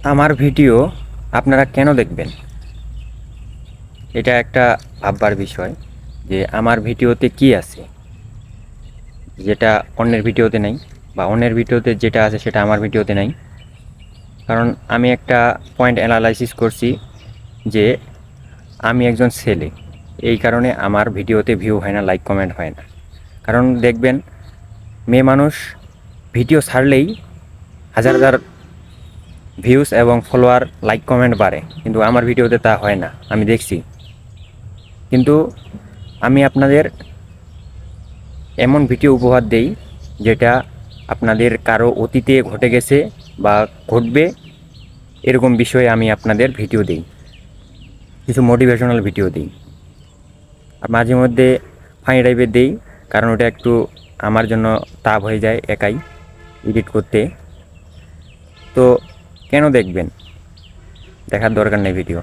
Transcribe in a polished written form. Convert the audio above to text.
আমার ভিডিও আপনারা কেন দেখবেন? এটা একটা ভাববার বিষয় যে আমার ভিডিওতে কি আছে যেটা অন্যের ভিডিওতে নেই, বা অন্যের ভিডিওতে যেটা আছে সেটা আমার ভিডিওতে নেই। কারণ আমি একটা পয়েন্ট অ্যানালাইসিস করছি যে আমি একজন ছেলে, এই কারণে আমার ভিডিওতে ভিউ হয় না, লাইক কমেন্ট হয় না। কারণ দেখবেন, মেয়ে মানুষ ভিডিও ছাড়লেই হাজার হাজার ভিউজ এবং ফলোয়ার, লাইক কমেন্ট বাড়ে, কিন্তু আমার ভিডিওতে তা হয় না, আমি দেখছি। কিন্তু আমি আপনাদের এমন ভিডিও উপহার দেই যেটা আপনাদের কারো অতীতে ঘটে গেছে বা ঘটবে, এরকম বিষয়ে আমি আপনাদের ভিডিও দিই, কিছু মোটিভেশনাল ভিডিও দিই। আর মাঝে মধ্যে ফানি টাইপের দিই, কারণ ওটা একটু আমার জন্য টাফ হয়ে যায় একাই এডিট করতে। তো কেন দেখবেন? দেখার দরকার নেই ভিডিও।